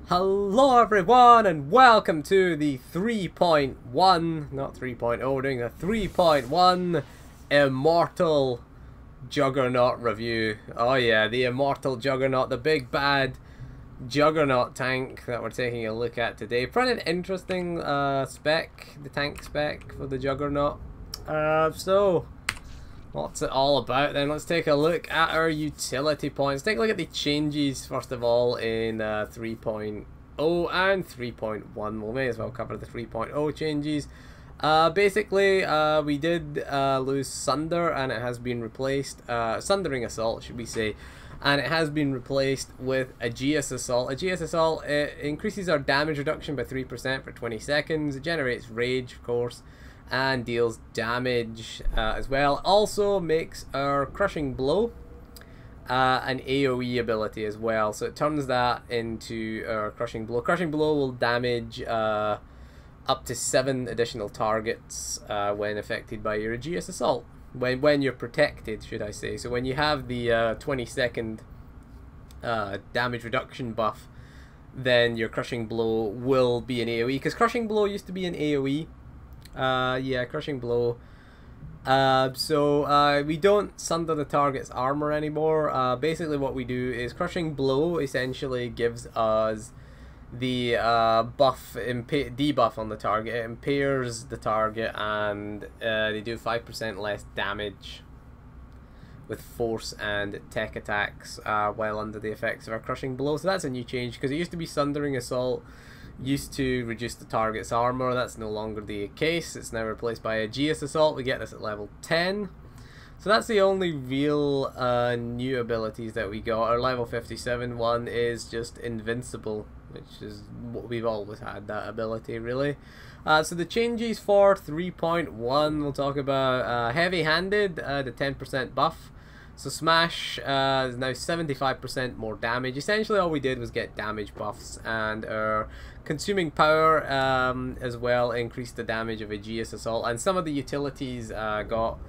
Hello everyone and welcome to the 3.1, not 3.0, we're doing a 3.1 Immortal Juggernaut review. Oh yeah, the Immortal Juggernaut, the big bad Juggernaut tank that we're taking a look at today. Quite an interesting spec, the tank spec for the Juggernaut. So what's it all about then? Let's take a look at our utility points. Take a look at the changes first of all in 3.0 and 3.1. We may as well cover the 3.0 changes. Basically, we did lose Sunder and it has been replaced, Sundering Assault should we say, and it has been replaced with Aegeus Assault. Aegeus Assault, it increases our damage reduction by 3% for 20 seconds, it generates rage of course, and deals damage as well. Also makes our Crushing Blow an AoE ability as well, so it turns that into our Crushing Blow. Crushing Blow will damage up to 7 additional targets when affected by your Aegeus Assault. When you're protected, should I say. So when you have the 20-second damage reduction buff, then your Crushing Blow will be an AoE, because Crushing Blow used to be an AoE. Yeah, Crushing Blow. So we don't sunder the target's armor anymore. Basically what we do is Crushing Blow essentially gives us the debuff on the target. It impairs the target and they do 5% less damage with force and tech attacks while under the effects of our Crushing Blow. So that's a new change, because it used to be Sundering Assault used to reduce the target's armor. That's no longer the case. It's now replaced by Aegeus Assault. We get this at level 10. So that's the only real new abilities that we got. Our level 57 one is just Invincible, which is what we've always had, that ability really. So the changes for 3.1, we'll talk about Heavy Handed, the 10% buff. So Smash is now 75% more damage. Essentially all we did was get damage buffs, and our Consuming Power as well increased the damage of Aegeus Assault, and some of the utilities got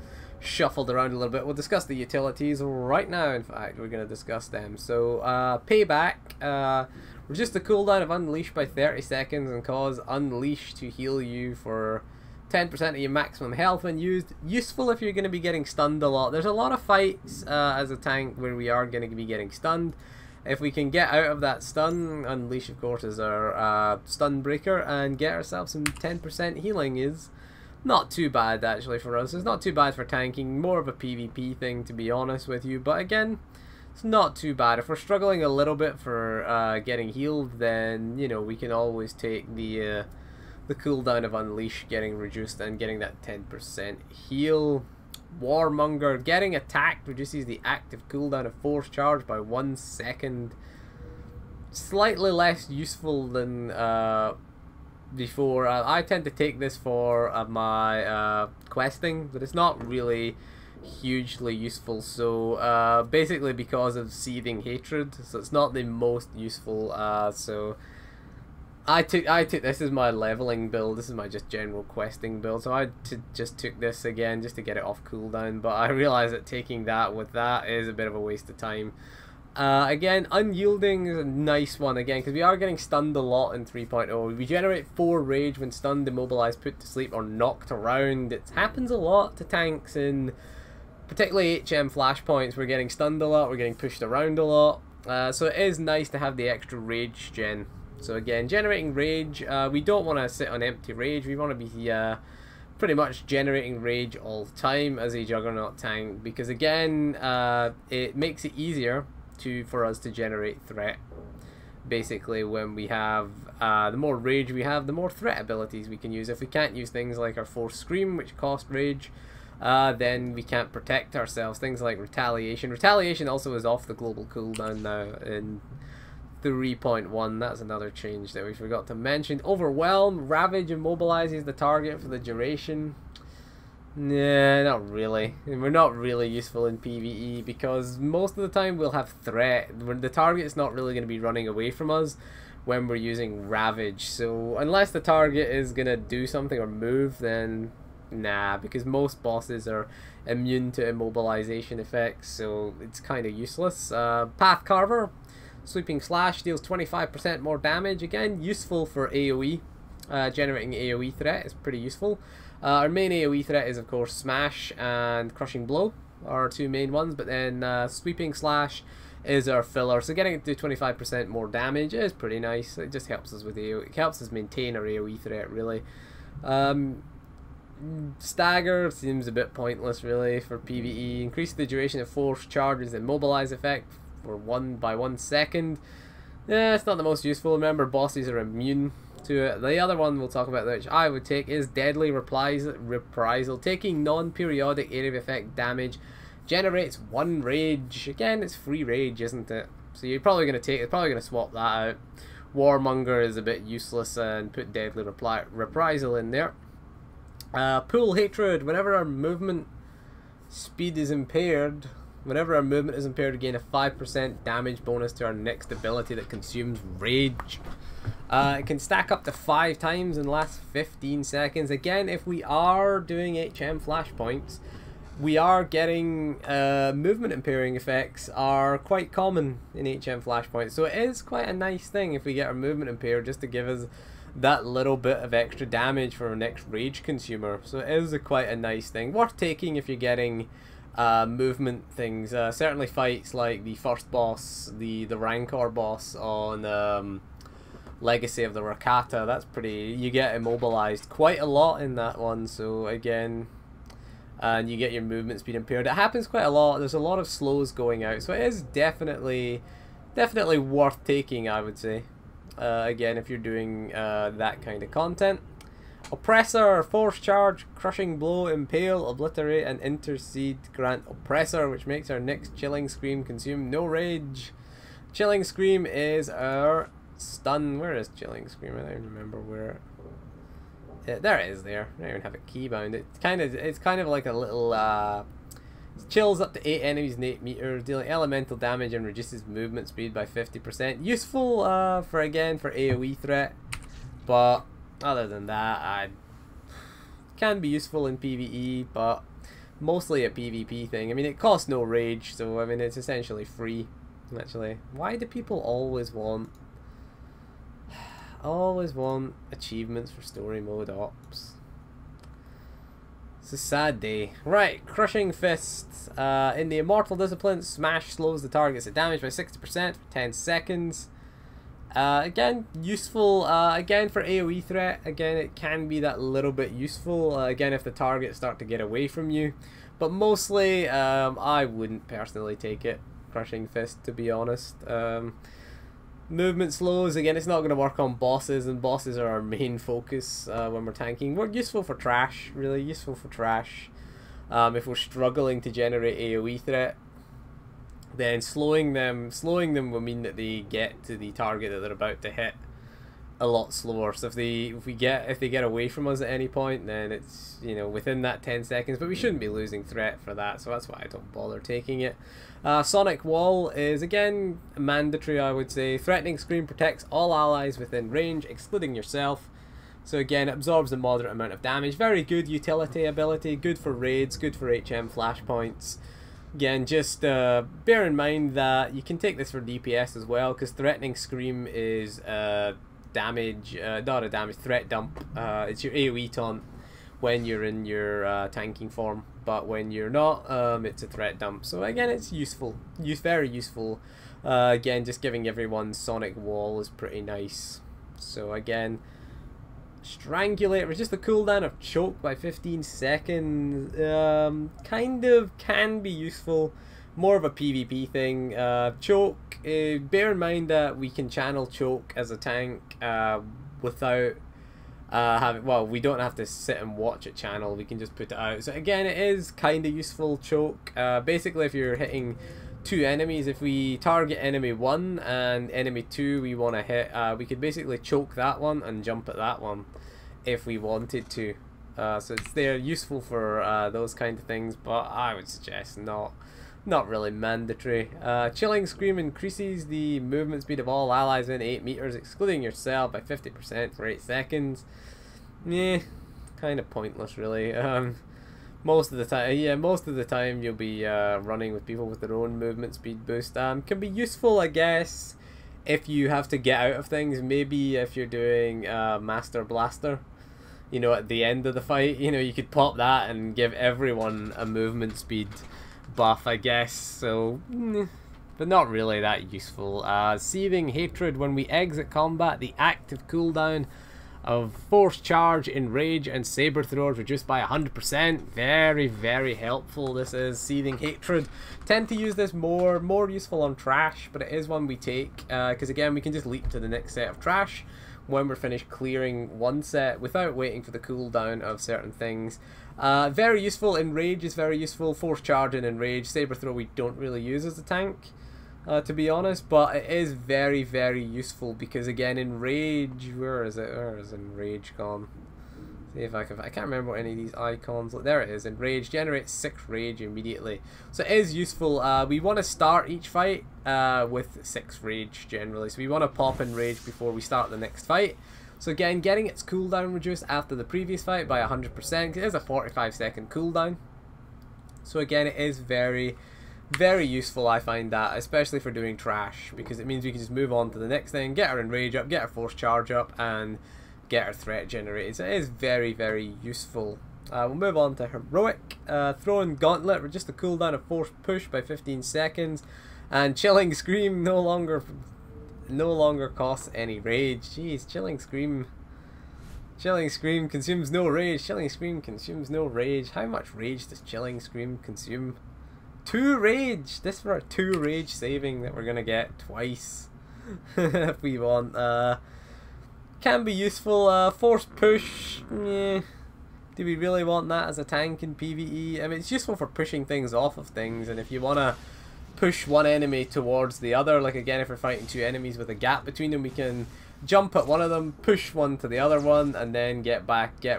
shuffled around a little bit. We'll discuss the utilities right now. In fact, we're going to discuss them. So Payback, reduce the cooldown of Unleash by 30 seconds and cause Unleash to heal you for 10% of your maximum health when used. Useful if you're going to be getting stunned a lot. There's a lot of fights as a tank where we are going to be getting stunned. If we can get out of that stun, Unleash of course is our stun breaker, and get ourselves some 10% healing is not too bad actually for us. It's not too bad for tanking, more of a PvP thing to be honest with you, but again, it's not too bad. If we're struggling a little bit for getting healed, then you know we can always take the cooldown of Unleash getting reduced and getting that 10% heal. Warmonger, getting attacked reduces the active cooldown of Force Charge by 1 second. Slightly less useful than before. I tend to take this for my questing, but it's not really hugely useful. So basically because of Seething Hatred, so it's not the most useful. So I took this as my leveling build. This is my just general questing build. So I just took this again just to get it off cooldown. But I realize that taking that with that is a bit of a waste of time. Again, Unyielding is a nice one again, because we are getting stunned a lot in 3.0. We generate 4 rage when stunned, immobilized, put to sleep, or knocked around. It happens a lot to tanks in particularly HM flashpoints. We're getting stunned a lot, we're getting pushed around a lot. So it is nice to have the extra rage gen. So again, generating rage, we don't want to sit on empty rage. We want to be pretty much generating rage all the time as a Juggernaut tank, because again, it makes it easier for us to generate threat. Basically, when we have the more rage we have, the more threat abilities we can use. If we can't use things like our Force Scream, which cost rage, then we can't protect ourselves. Things like Retaliation. Retaliation also is off the global cooldown now in 3.1. That's another change that we forgot to mention. Overwhelm, Ravage immobilizes the target for the duration. Nah, not really. We're not really useful in PvE, because most of the time we'll have threat. The target's not really going to be running away from us when we're using Ravage. So unless the target is going to do something or move, then nah, because most bosses are immune to immobilization effects, so it's kind of useless. Path Carver, Sweeping Slash deals 25% more damage. Again, useful for AoE. Generating AoE threat is pretty useful. Our main AoE threat is, of course, Smash and Crushing Blow, our two main ones, but then Sweeping Slash is our filler. So getting it to 25% more damage is pretty nice. It just helps us with AoE. It helps us maintain our AoE threat, really. Stagger seems a bit pointless, really, for PvE. Increase the duration of force charges immobilize effect for 1 second. Yeah, it's not the most useful. Remember, bosses are immune to it. The other one we'll talk about, which I would take, is Deadly Reprisal. Taking non-periodic area of effect damage, generates 1 rage. Again, it's free rage, isn't it? So you're probably going to swap that out. Warmonger is a bit useless and put Deadly Reprisal in there. Pool Hatred. Whenever our movement speed is impaired, gain a 5% damage bonus to our next ability that consumes rage. It can stack up to 5 times in the last 15 seconds. Again, if we are doing HM flashpoints, we are getting movement impairing effects are quite common in HM flashpoints. So it is quite a nice thing if we get our movement impaired, just to give us that little bit of extra damage for our next rage consumer. So it is quite a nice thing. Worth taking if you're getting movement things. Certainly fights like the first boss, the Rancor boss on Legacy of the Rakata, that's pretty, you get immobilized quite a lot in that one. So again, and you get your movement speed impaired. It happens quite a lot. There's a lot of slows going out, so it is definitely worth taking, I would say. Again, if you're doing that kind of content. Oppressor, Force Charge, Crushing Blow, Impale, Obliterate, and Intercede grant Oppressor, which makes our next Chilling Scream consume no rage. Chilling Scream is our stun. Where is Chilling Scream? I don't remember where. Yeah, there it is. There. I don't even have a keybound. It's kind of like a little. Chills up to 8 enemies in 8 meters, dealing elemental damage and reduces movement speed by 50%. Useful for AoE threat, but other than that, can be useful in PvE, but mostly a PvP thing. I mean, it costs no rage, so I mean it's essentially free. Actually, why do people always want achievements for story mode ops? It's a sad day. Right, Crushing Fist. In the Immortal discipline, Smash slows the target's damage by 60% for 10 seconds. Again, useful. Again, for AoE threat. Again, it can be that little bit useful. Again, if the targets start to get away from you. But mostly, I wouldn't personally take it. Crushing Fist, to be honest. Movement slows, again, it's not going to work on bosses, and bosses are our main focus when we're tanking. We're useful for trash, really useful for trash. If we're struggling to generate AoE threat, then slowing them will mean that they get to the target that they're about to hit a lot slower. So if they get away from us at any point, then it's, you know, within that 10 seconds, but we shouldn't be losing threat for that, so that's why I don't bother taking it. Sonic Wall is again mandatory, I would say. Threatening Scream protects all allies within range, excluding yourself. So again, it absorbs a moderate amount of damage. Very good utility ability, good for raids, good for HM flashpoints. Again, just bear in mind that you can take this for DPS as well, because Threatening Scream is damage, not a damage, threat dump. It's your AoE taunt when you're in your tanking form, but when you're not, it's a threat dump. So again, it's useful, very useful. Again, just giving everyone Sonic Wall is pretty nice. So again, Strangulate, just the cooldown of Choke by 15 seconds, kind of can be useful. More of a PvP thing. Choke, bear in mind that we can channel Choke as a tank without we don't have to sit and watch it channel, we can just put it out. So again, it is kind of useful, Choke. Basically, if you're hitting 2 enemies, if we target enemy 1 and enemy 2 we want to hit, we could basically choke that one and jump at that one if we wanted to. So it's there, useful for those kind of things, but I would suggest not really mandatory. Chilling Scream increases the movement speed of all allies in 8 meters, excluding yourself, by 50% for 8 seconds. Yeah, kind of pointless, really. Most of the time you'll be running with people with their own movement speed boost. Can be useful, I guess, if you have to get out of things, maybe if you're doing Master Blaster, you know, at the end of the fight, you know, you could pop that and give everyone a movement speed buff, I guess. So, but not really that useful. Seething Hatred. When we exit combat, the active cooldown of Force Charge, Enrage, and Saber Thrower is reduced by 100%. Very, very helpful. This is Seething Hatred. Tend to use this more useful on trash, but it is one we take because again, we can just leap to the next set of trash when we're finished clearing one set without waiting for the cooldown of certain things. Very useful. Enrage is very useful. Force Charge and Enrage. Saber Throw we don't really use as a tank, to be honest, but it is very, very useful because again, Enrage, where is Enrage gone? See if I can't remember what any of these icons, there it is. Enrage generates 6 rage immediately, so it is useful. We want to start each fight with 6 rage generally, so we want to pop Enrage before we start the next fight. So again, getting its cooldown reduced after the previous fight by 100%, it is a 45-second cooldown, so again, it is very, very useful. I find that, especially for doing trash, because it means we can just move on to the next thing, get our Enrage up, get our Force Charge up, and get our threat generated. So it is very, very useful. We'll move on to Heroic. Throwing Gauntlet, reduce the cooldown of Force Push by 15 seconds, and Chilling Scream no longer costs any rage. Jeez, Chilling Scream consumes no rage. Chilling Scream consumes no rage. How much rage does Chilling Scream consume? 2 rage! This for a 2 rage saving that we're gonna get twice if we want. Can be useful. Force Push, yeah. Do we really want that as a tank in PvE? I mean, it's useful for pushing things off of things, and if you wanna push one enemy towards the other, like again if we're fighting 2 enemies with a gap between them, we can jump at one of them, push one to the other one, and then get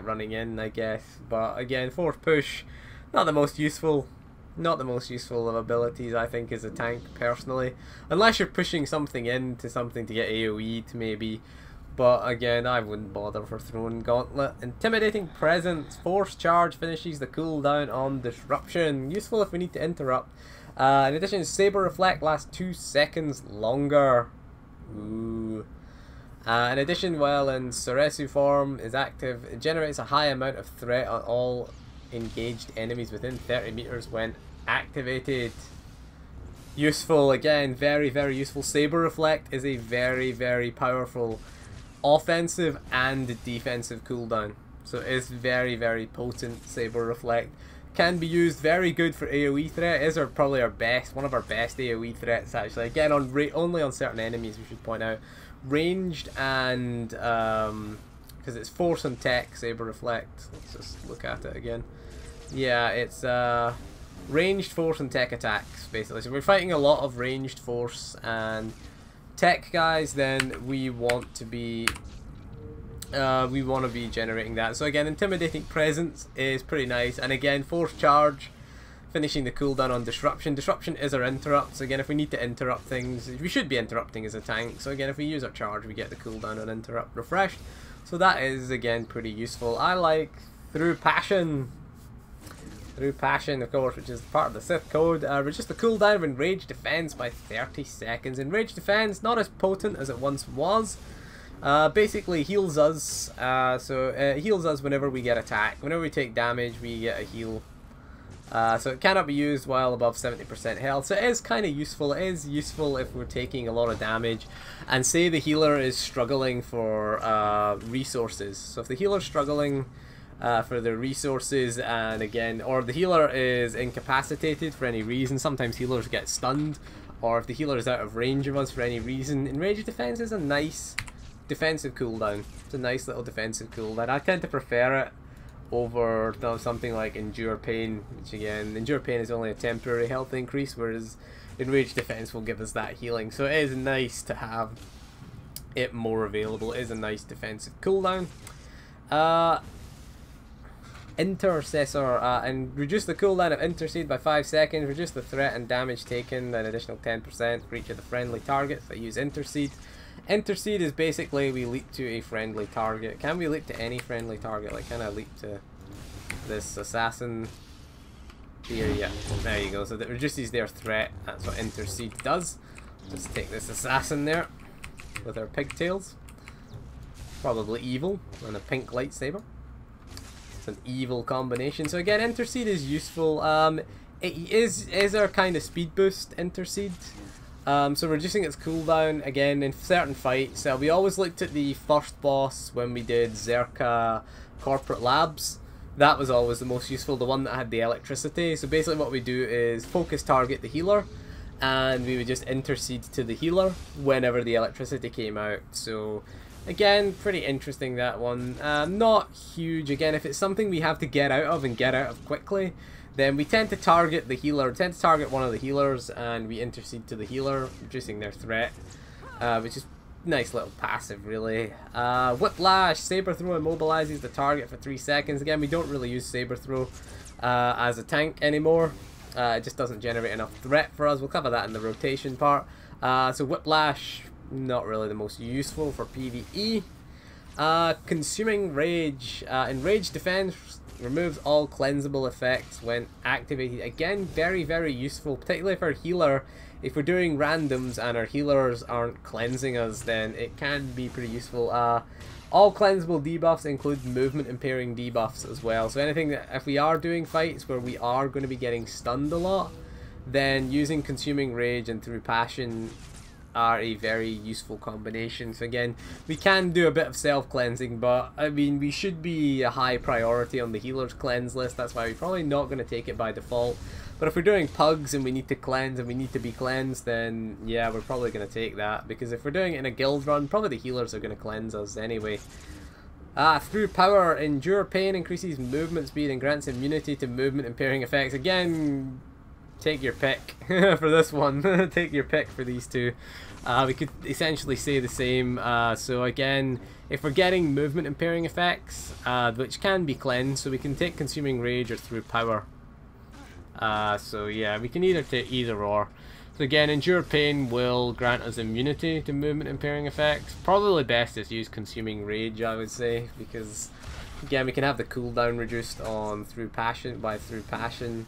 running in, I guess. But again, Force Push, not the most useful. Not the most useful of abilities, I think, as a tank, personally. Unless you're pushing something into something to get AoE'd, maybe. But again, I wouldn't bother for throwing Gauntlet. Intimidating Presence. Force Charge finishes the cooldown on Disruption. Useful if we need to interrupt. In addition, Saber Reflect lasts 2 seconds longer. Ooh. In addition, while in Soresu form is active, it generates a high amount of threat on all engaged enemies within 30 meters when activated. Useful, again, very, very useful. Saber Reflect is a very, very powerful offensive and defensive cooldown, so it is very, very potent. Saber Reflect can be used, very good for AoE threat. It is probably one of our best AoE threats, actually. Again, only on certain enemies, we should point out. Ranged and because it's force and tech, Saber Reflect. Let's just look at it again. Yeah, it's ranged, force, and tech attacks, basically. So we're fighting a lot of ranged, force, and tech guys. Then we want to be generating that. So again, Intimidating Presence is pretty nice, and again, Force Charge, finishing the cooldown on Disruption. Disruption is our interrupt. So again, if we need to interrupt things, we should be interrupting as a tank. So again, if we use our charge, we get the cooldown on interrupt refreshed. So that is again pretty useful. I like Through Passion. Through Passion, of course, which is part of the Sith code. Reduce the cooldown of Enraged Defense by 30 seconds. Enraged Defense, not as potent as it once was. Basically heals us. It heals us whenever we get attacked. Whenever we take damage, we get a heal. So it cannot be used while above 70% health. So it is kind of useful. It is useful if we're taking a lot of damage, and say the healer is struggling for resources. So if the healer's struggling for the resources, and again, or the healer is incapacitated for any reason, sometimes healers get stunned, or if the healer is out of range of us for any reason, Enraged Defense is a nice defensive cooldown. It's a nice little defensive cooldown. I tend to prefer it over something like Endure Pain, which again, Endure Pain is only a temporary health increase, whereas Enraged Defense will give us that healing. So it is nice to have it more available. It is a nice defensive cooldown. Intercessor, and reduce the cooldown of Intercede by 5 seconds, reduce the threat and damage taken by an additional 10% for each of the friendly targets that use Intercede. Intercede is basically we leap to a friendly target. Can we leap to any friendly target? Like, can I leap to this assassin here? Yeah, there you go. So that reduces their threat. That's what Intercede does. Let's take this assassin there. with our pigtails. Probably evil, and a pink lightsaber. It's an evil combination. So again, Intercede is useful. It is our kind of speed boost, Intercede. So reducing its cooldown, again, in certain fights. We always looked at the first boss when we did Zerka Corporate Labs. That was always the most useful, the one that had the electricity. So basically what we do is focus target the healer, and we would just intercede to the healer whenever the electricity came out. So again, pretty interesting, that one. Not huge. Again, if it's something we have to get out of and get out of quickly, then we tend to target the healer, tend to target one of the healers, and we intercede to the healer, reducing their threat, which is nice little passive, really. Whiplash, Saber Throw immobilizes the target for 3 seconds. Again, we don't really use Saber Throw as a tank anymore. It just doesn't generate enough threat for us. We'll cover that in the rotation part. So Whiplash, not really the most useful for PvE. Consuming Rage. Enraged Defense removes all cleansable effects when activated. Again, very, very useful, particularly for a healer. If we're doing randoms and our healers aren't cleansing us, then it can be pretty useful. All cleansable debuffs include movement impairing debuffs as well. So anything that, if we are doing fights where we are going to be getting stunned a lot, then using Consuming Rage and Through Passion are a very useful combination. So again, we can do a bit of self-cleansing, but I mean, we should be a high priority on the healer's cleanse list. That's why we're probably not going to take it by default. But if we're doing pugs and we need to cleanse and we need to be cleansed, then yeah, we're probably going to take that. Because if we're doing it in a guild run, probably the healers are going to cleanse us anyway. Through Power, Endure Pain increases movement speed and grants immunity to movement impairing effects. Again, take your pick for this one. Take your pick for these two. We could essentially say the same. So again, if we're getting movement impairing effects, which can be cleansed, so we can take Consuming Rage or Through Power. So yeah, we can either take either or. So again, Endure Pain will grant us immunity to movement impairing effects. Probably best is use Consuming Rage, I would say, because again, we can have the cooldown reduced on Through Passion by Through Passion.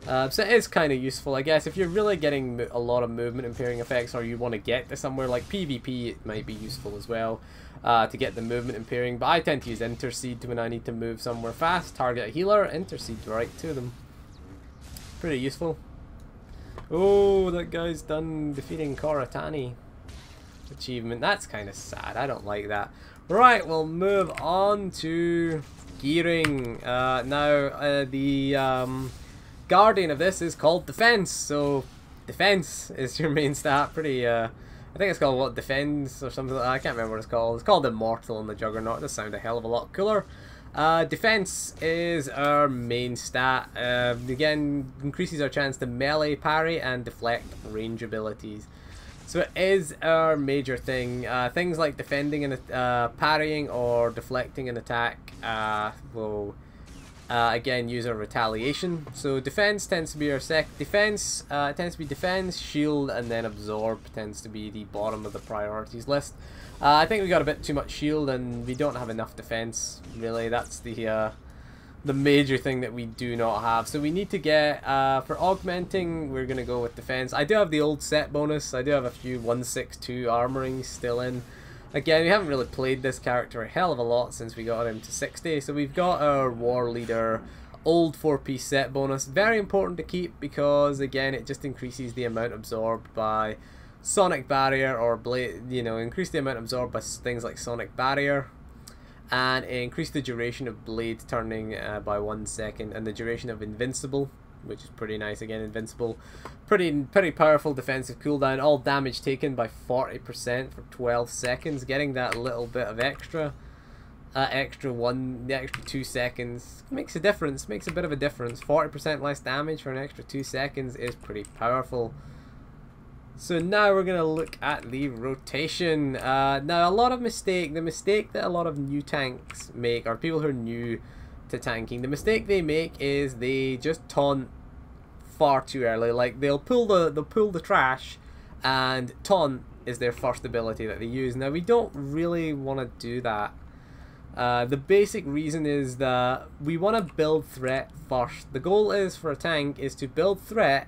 So it is kind of useful, I guess. If you're really getting a lot of movement impairing effects, or you want to get to somewhere like PvP, it might be useful as well to get the movement impairing. But I tend to use Intercede when I need to move somewhere fast, target a healer, intercede right to them. Pretty useful. Oh, that guy's done defeating Koratani. Achievement. That's kind of sad. I don't like that. Right, we'll move on to gearing. The Guardian of this is called Defense. So Defense is your main stat. Pretty I think it's called what, Defense or something like that. I can't remember what it's called. It's called Immortal in the Juggernaut. It does sound a hell of a lot cooler. Defense is our main stat. Again, increases our chance to melee, parry, and deflect range abilities. So it is our major thing. Things like defending and parrying or deflecting an attack will again use our retaliation. So defense tends to be our defense. It tends to be defense, shield, and then absorb tends to be the bottom of the priorities list. I think we got a bit too much shield and we don't have enough defense. Really, that's the major thing that we do not have. So we need to get for augmenting, we're gonna go with defense. I do have the old set bonus. I do have a few 162 armoring still in. Again, we haven't really played this character a hell of a lot since we got him to 60. So we've got our war leader old 4-piece set bonus. Very important to keep because again, it just increases the amount absorbed by Sonic Barrier or Blade, you know, increase the amount absorbed by things like Sonic Barrier, and increase the duration of Blade turning by 1 second, and the duration of Invincible, which is pretty nice. Again, Invincible, pretty powerful defensive cooldown. All damage taken by 40% for 12 seconds, getting that little bit of extra. The extra 2 seconds makes a difference, makes a bit of a difference. 40% less damage for an extra 2 seconds is pretty powerful. So now we're going to look at the rotation. Now the mistake that a lot of new tanks make, or people who are new to tanking, the mistake they make is they just taunt far too early. Like they'll pull the trash, and taunt is their first ability that they use. Now we don't really want to do that. The basic reason is that we want to build threat first. The goal is for a tank is to build threat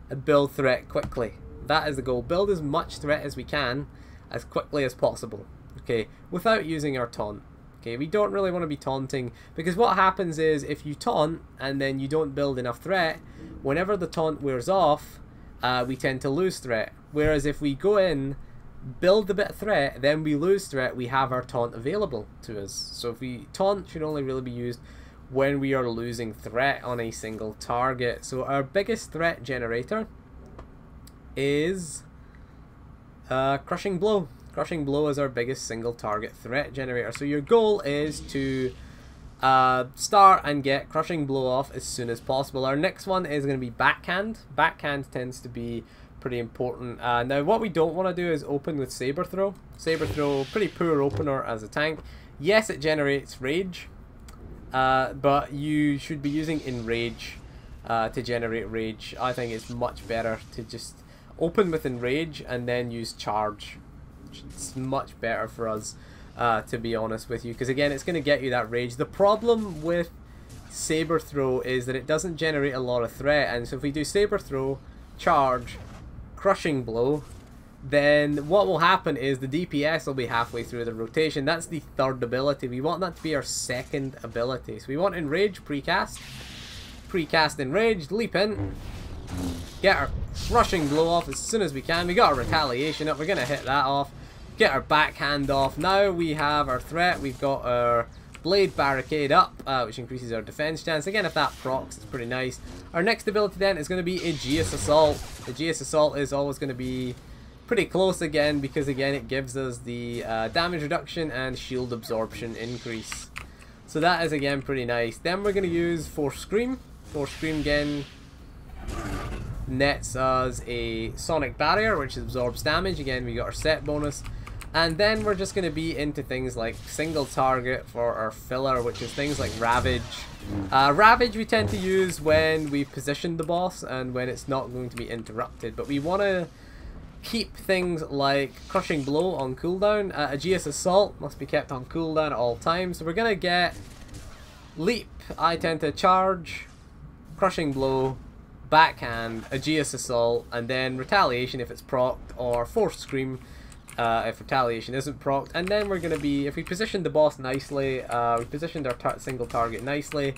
and build threat quickly. That is the goal. Build as much threat as we can, as quickly as possible, okay, without using our taunt. Okay, we don't really want to be taunting, because what happens is if you taunt and then you don't build enough threat, whenever the taunt wears off, we tend to lose threat. Whereas if we go in, build a bit of threat, then we lose threat, we have our taunt available to us. So if we taunt should only really be used when we are losing threat on a single target. So our biggest threat generator is Crushing Blow. Crushing Blow is our biggest single target threat generator. So your goal is to start and get Crushing Blow off as soon as possible. Our next one is going to be Backhand. Backhand tends to be pretty important. Now what we don't want to do is open with Saber Throw. Saber Throw, pretty poor opener as a tank. Yes, it generates rage, but you should be using Enrage to generate rage. I think it's much better to just open with Enrage and then use Charge. It's much better for us, to be honest with you, because again it's going to get you that rage. The problem with Saber Throw is that it doesn't generate a lot of threat, and so if we do Saber Throw, Charge, Crushing Blow, then what will happen is the DPS will be halfway through the rotation. That's the third ability. We want that to be our second ability. So we want Enrage, precast, Enrage, leap in, get our Crushing Blow off as soon as we can. We got our Retaliation up, we're going to hit that off, get our Backhand off. Now we have our threat, we've got our Blade Barricade up, which increases our defense chance. Again, if that procs, it's pretty nice. Our next ability then is going to be Aegeus Assault. Aegeus Assault is always going to be pretty close again, because again it gives us the damage reduction and shield absorption increase. So that is again pretty nice. Then we're going to use Force Scream. Force Scream again nets us a Sonic Barrier, which absorbs damage. Again, we got our set bonus. And then we're just going to be into things like Single Target for our filler, which is things like Ravage. Ravage we tend to use when we position the boss and when it's not going to be interrupted. But we want to keep things like Crushing Blow on cooldown. Aegeus Assault must be kept on cooldown at all times. So we're going to get Leap. I tend to Charge, Crushing Blow, Backhand, Aegeus Assault, and then Retaliation if it's procced, or Force Scream if Retaliation isn't procced. And then we're going to be, if we position the boss nicely, we positioned our single target nicely,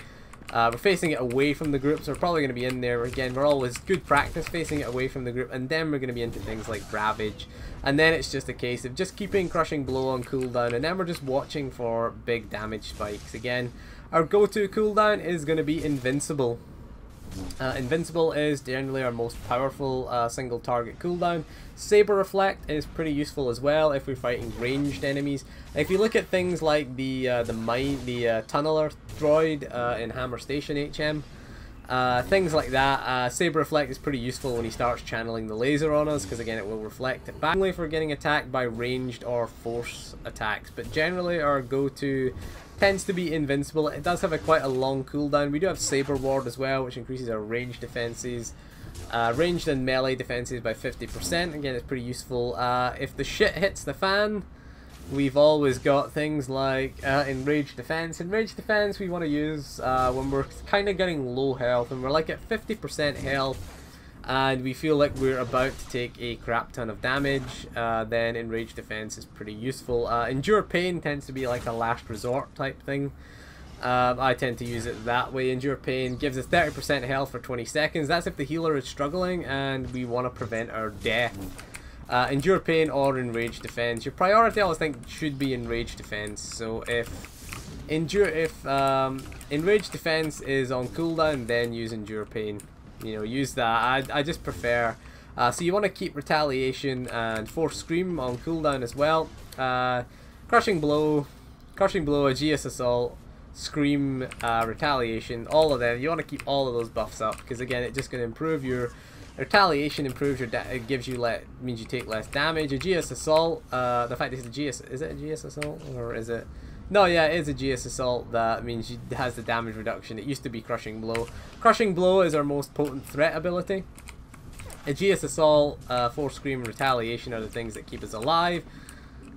we're facing it away from the group, so we're probably going to be in there. Again, we're always good practice facing it away from the group, and then we're going to be into things like Ravage. And then it's just a case of just keeping Crushing Blow on cooldown, and then we're just watching for big damage spikes. Again, our go-to cooldown is going to be Invincible. Invincible is generally our most powerful single target cooldown. Saber Reflect is pretty useful as well if we're fighting ranged enemies. If you look at things like the tunneler droid in Hammer Station HM, things like that, Saber Reflect is pretty useful when he starts channeling the laser on us, because again it will reflect it back. Only if we're getting attacked by ranged or force attacks, but generally our go-to tends to be Invincible. It does have quite a long cooldown. We do have Saber Ward as well, which increases our range defenses, ranged and melee defenses by 50%. Again, it's pretty useful. If the shit hits the fan, we've always got things like Enraged Defense. Enraged Defense we want to use when we're kind of getting low health, and we're like at 50% health, and we feel like we're about to take a crap ton of damage. Then Enraged Defense is pretty useful. Endure Pain tends to be like a last resort type thing. I tend to use it that way. Endure Pain gives us 30% health for 20 seconds. That's if the healer is struggling and we want to prevent our death. Endure Pain or Enraged Defense. Your priority I always think should be Enraged Defense. So if Enraged Defense is on cooldown, then use Endure Pain. You know, use that. I just prefer. So you want to keep Retaliation and Force Scream on cooldown as well. Crushing Blow, Aegeus Assault, Scream, Retaliation, all of them. You want to keep all of those buffs up, because again, it's just going to improve your Retaliation. Improves your it gives you means you take less damage. Aegeus Assault. The fact is Aegeus, is it Aegeus Assault or is it? No, yeah, it is Aegeus Assault. That means it has the damage reduction. It used to be Crushing Blow. Crushing Blow is our most potent threat ability. Aegeus Assault, Force Scream, and Retaliation are the things that keep us alive.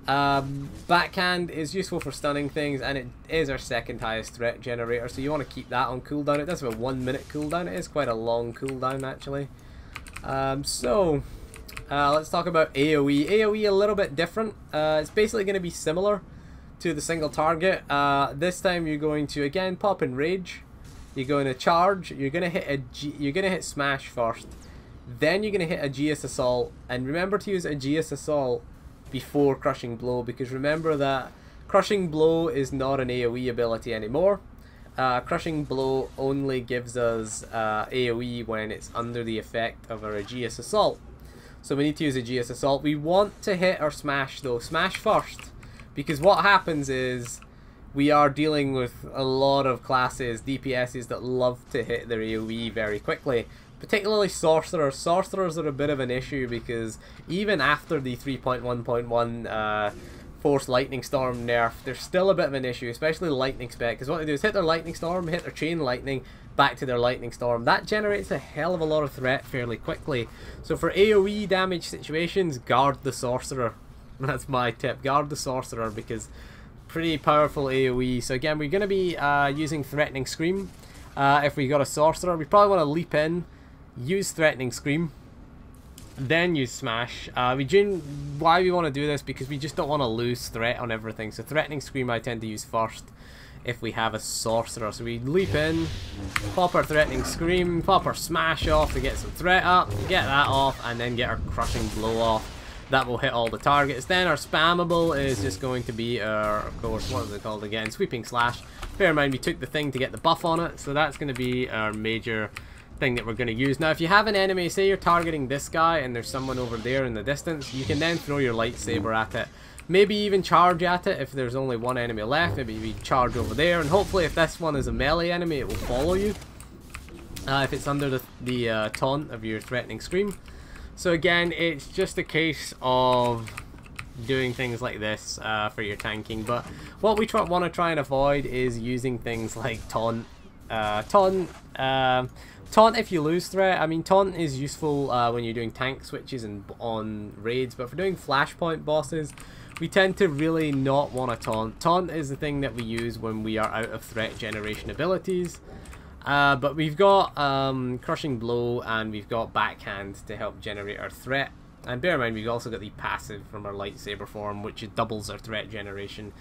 Backhand is useful for stunning things, and it is our second highest threat generator, so you want to keep that on cooldown. It does have a 1 minute cooldown. It is quite a long cooldown actually. let's talk about AoE. AoE a little bit different. It's basically going to be similar to the single target. This time you're going to again pop in rage. You're going to charge. You're going to hit you're going to hit smash first. Then you're going to hit Aegeus Assault, and remember to use Aegeus Assault before Crushing Blow, because remember that Crushing Blow is not an AoE ability anymore. Crushing Blow only gives us AoE when it's under the effect of our Aegeus Assault. So we need to use Aegeus Assault. We want to hit our smash though. Smash first, because what happens is we are dealing with a lot of classes, DPSs, that love to hit their AoE very quickly. Particularly sorcerers. Sorcerers are a bit of an issue because even after the 3.1.1 Force Lightning Storm nerf, there's still a bit of an issue, especially Lightning Spec, because what they do is hit their Lightning Storm, hit their Chain Lightning, back to their Lightning Storm. That generates a hell of a lot of threat fairly quickly. So for AoE damage situations, guard the Sorcerer. That's my tip. Guard the Sorcerer, because pretty powerful AoE. So again, we're going to be using Threatening Scream. If we got a Sorcerer, we probably want to leap in, use Threatening Scream, then use Smash. Why we want to do this, because we just don't want to lose threat on everything. So Threatening Scream I tend to use first if we have a Sorcerer. So we leap in, pop our Threatening Scream, pop our Smash off to get some threat up, get that off, and then get our Crushing Blow off. That will hit all the targets. Then our spammable is just going to be our, of course, what is it called again? Sweeping Slash. Bear in mind we took the thing to get the buff on it, so that's going to be our major thing that we're going to use. Now if you have an enemy, say you're targeting this guy and there's someone over there in the distance, you can then throw your lightsaber at it. Maybe even charge at it if there's only one enemy left. Maybe we charge over there, and hopefully if this one is a melee enemy, it will follow you. If it's under the taunt of your Threatening Scream. So again, it's just a case of doing things like this for your tanking. But what we want to try and avoid is using things like taunt. Taunt if you lose threat. I mean, taunt is useful when you're doing tank switches and on raids, but for doing flashpoint bosses, we tend to really not want to taunt. Taunt is the thing that we use when we are out of threat generation abilities. But we've got Crushing Blow and we've got Backhand to help generate our threat. And bear in mind, we've also got the passive from our lightsaber form, which doubles our threat generation.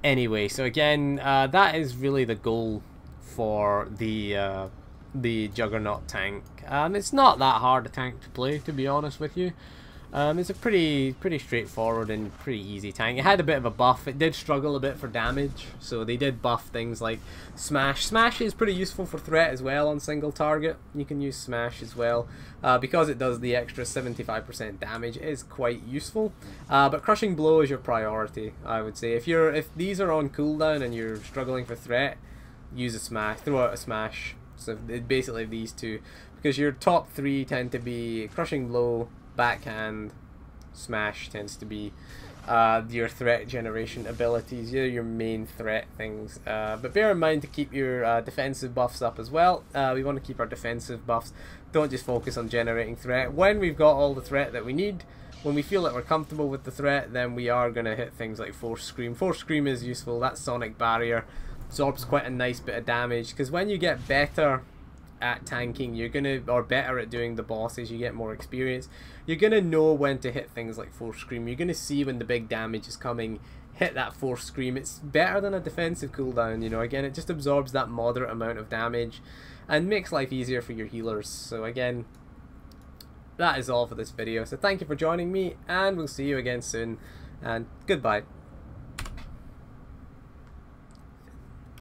Anyway, so again, that is really the goal for the Juggernaut tank. It's not that hard a tank to play, to be honest with you. It's a pretty straightforward and pretty easy tank. It had a bit of a buff. It did struggle a bit for damage, so they did buff things like Smash. Smash is pretty useful for threat as well on single target. You can use Smash as well because it does the extra 75% damage. It is quite useful, but Crushing Blow is your priority, I would say. If these are on cooldown and you're struggling for threat, use a Smash. Throw out a Smash. So basically these two, because your top three tend to be Crushing Blow, Backhand, Smash tends to be your threat generation abilities. They're your main threat things. But bear in mind to keep your defensive buffs up as well. We want to keep our defensive buffs. Don't just focus on generating threat. When we've got all the threat that we need, when we feel that we're comfortable with the threat, then we are going to hit things like Force Scream. Force Scream is useful. That Sonic Barrier absorbs quite a nice bit of damage, because when you get better at tanking, or better at doing the bosses, you get more experience, you're gonna know when to hit things like Force Scream. You're gonna see when the big damage is coming, hit that Force Scream. It's better than a defensive cooldown, you know. Again, it just absorbs that moderate amount of damage and makes life easier for your healers. So again, that is all for this video. So thank you for joining me, and we'll see you again soon, and goodbye.